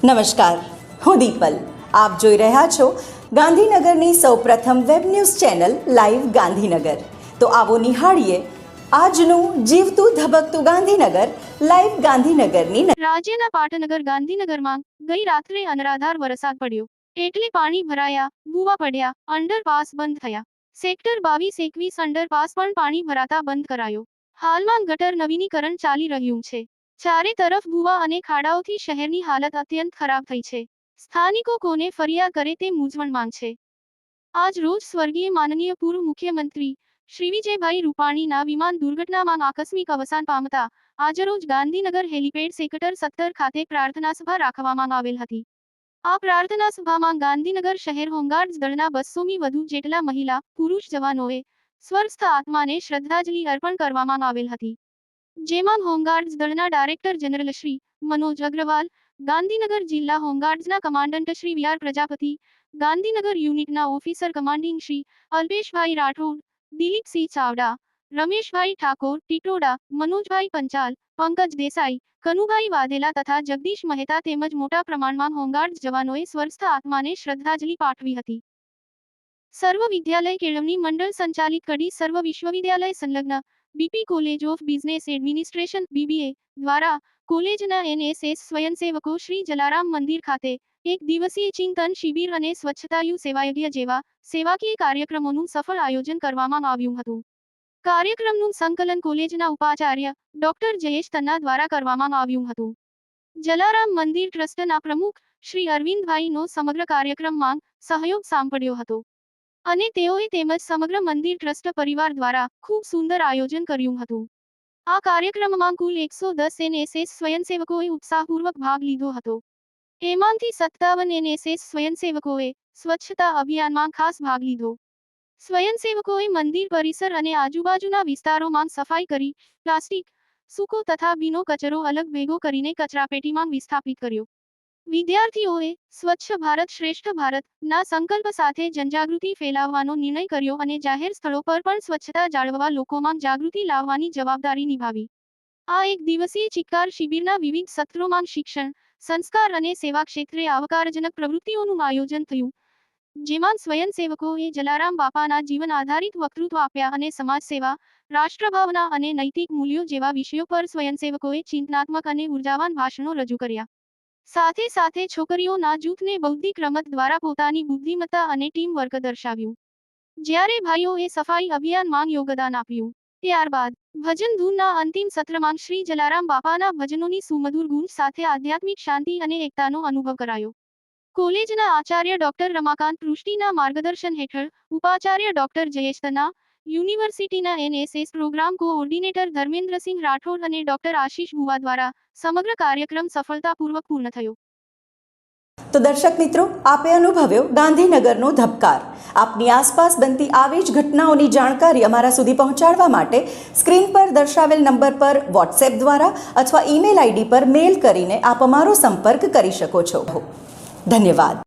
નમસ્કાર, હું દીપલ. આપ જોઈ રહ્યા છો ગાંધીનગરની સૌપ્રથમ web news channel live Gandhinagar. તો આવો નિહાળીએ આજનું જીવતું ધબકતું ગાંધીનગર લાઈવ ગાંધીનગરની. રાજ્યના પાટનગર ગાંધીનગરમાં ગઈ રાત્રે અનરાધાર વરસાદ પડ્યો એટલે પાણી ભરાયા, ભૂવા પડ્યા, અંડરપાસ બંધ થયા. સેક્ટર 22-21 અંડરપાસ પણ પાણી ભરાતા બંધ કરાયો. હાલમાં ગટર નવીનીકરણ ચાલી રહ્યું છે. ચારે તરફ ભૂવા અને ખાડાઓથી શહેરની હાલત અત્યંત ખરાબ થઈ છે. સ્થાનિકો કોને ફરિયાદ કરે તે મૂંઝવણમાં છે. આજ રોજ સ્વર્ગીય માનનીય પૂર્વ મુખ્યમંત્રી શ્રી વિજયભાઈ રૂપાણીના વિમાન દુર્ઘટનામાં આકસ્મિક અવસાન પામતા આજરોજ ગાંધીનગર હેલિપેડ સેક્ટર 17 ખાતે પ્રાર્થના સભા રાખવામાં આવેલ હતી. આ પ્રાર્થના સભામાં ગાંધીનગર શહેર હોમગાર્ડ્સ દળના 200 વધુ જેટલા મહિલા પુરુષ જવાનોએ સ્વર્ગસ્થ આત્માને શ્રદ્ધાંજલિ અર્પણ કરવામાં આવેલ હતી. જેમાં હોમગાર્ડ્સ દળના ડાયરેક્ટર જનરલ શ્રી મનોજ અગ્રવાલ, ગાંધીનગર જિલ્લા હોમગાર્ડ્સના commandant Shri V R Prajapati, Gandhinagar યુનિટના ઓફિસર કમાન્ડિંગ શ્રી અલ્પેશભાઈ રાઠોડ, દિલીપસિંહ ચાવડા, રમેશભાઈ ઠાકોર ટીટોડા, મનોજભાઈ પંચાલ, પંકજ દેસાઈ, કનુભાઈ વાઘેલા તથા જગદીશ મહેતા તેમજ મોટા પ્રમાણમાં હોમગાર્ડ્સ જવાનોએ સ્વર્ગસ્થ આત્માને શ્રદ્ધાંજલિ પાઠવી હતી. સર્વ વિદ્યાલય કેળવણી મંડળ સંચાલિત કડી સર્વ વિશ્વવિદ્યાલય સંલગ્ન BP college of business administration BBA દ્વારા કોલેજના એનએસએસ સ્વયંસેવકો શ્રી જલારામ મંદિર ખાતે એક દિવસીય ચિંતન શિબિર અને સ્વચ્છતાયુ સેવાયજ્ઞ જેવા સેવાકીય કાર્યક્રમોનું સફળ આયોજન કરવામાં આવ્યું હતું. કાર્યક્રમનું સંકલન કોલેજના ઉપાચાર્ય ડોક્ટર જયેશ તન્ના દ્વારા કરવામાં આવ્યું હતું. જલારામ મંદિર ટ્રસ્ટના પ્રમુખ શ્રી અરવિંદભાઈનો સમગ્ર કાર્યક્રમમાં સહયોગ સાંપડ્યો હતો અને તેઓએ તેમજ સમગ્ર મંદિર ટ્રસ્ટ પરિવાર દ્વારા ખૂબ સુંદર આયોજન કર્યું હતું. આ કાર્યક્રમમાં કુલ 110 એનએસએસ સ્વયંસેવકોએ ઉત્સાહપૂર્વક ભાગ લીધો હતો. એમાંથી 57 એનએસએસ સ્વયંસેવકોએ સ્વચ્છતા અભિયાનમાં ખાસ ભાગ લીધો. સ્વયંસેવકોએ મંદિર પરિસર અને આજુબાજુના વિસ્તારોમાં સફાઈ કરી પ્લાસ્ટિક, સૂકો તથા ભીનો કચરો અલગ ભેગો કરીને કચરાપેટીમાં વિસ્થાપિત કર્યો. વિદ્યાર્થીઓએ સ્વચ્છ ભારત શ્રેષ્ઠ ભારત ના સંકલ્પ સાથે જનજાગૃતિ ફેલાવવાનો નિર્ણય કર્યો અને જાહેર સ્થળો પર પણ સ્વચ્છતા જાળવવા લોકોમાં જાગૃતિ લાવવાની જવાબદારી નિભાવી. આ એક દિવસીય ચિક્કાર શિબિરના વિવિધ સત્રોમાં શિક્ષણ, સંસ્કાર અને સેવા ક્ષેત્રે આવકારજનક પ્રવૃત્તિઓનું આયોજન થયું. જેમાં સ્વયંસેવકોએ જલારામ બાપાના જીવન આધારિત વક્તૃત્વ આપ્યા અને સમાજ સેવા, રાષ્ટ્રભાવના અને નૈતિક મૂલ્યો જેવા વિષયો પર સ્વયંસેવકોએ ચિંતનાત્મક અને ઉર્જાવાન ભાષણો રજૂ કર્યા. સાથે સાથે છોકરીઓના જૂથને બૌદ્ધિક રમત દ્વારા પોતાની બુદ્ધિમત્તા અને ટીમ વર્ક દર્શાવ્યું. જ્યારે ભાઈઓએ સફાઈ અભિયાનમાં યોગદાન આપ્યું. ત્યારબાદ ભજન ધૂનના અંતિમ સત્રમાં શ્રી જલારામ બાપાના ભજનોની સુમધુર ગૂંજ સાથે આધ્યાત્મિક શાંતિ અને એકતાનો અનુભવ કરાયો. કોલેજના આચાર્ય ડોક્ટર રમાકાંત પૃષ્ટિના માર્ગદર્શન હેઠળ ઉપાચાર્ય ડોક્ટર જયેશ તન્ના, યુનિવર્સિટીના NSS program coordinator Dharmendrasinh Rathod અને ડોક્ટર આશીષ ભુવા દ્વારા સમગ્ર કાર્યક્રમ સફળતાપૂર્વક પૂર્ણ થયો. તો દર્શક મિત્રો, આપે અનુભવ્યો ગાંધીનગરનો ધબકાર. આપની આસપાસ બનતી આવી જ ઘટનાઓની જાણકારી અમારા સુધી પહોંચાડવા માટે સ્ક્રીન પર દર્શાવેલ નંબર પર વોટ્સએપ દ્વારા અથવા ઈમેલ આઈડી પર મેલ કરીને આપ અમારો સંપર્ક કરી શકો છો. ધન્યવાદ.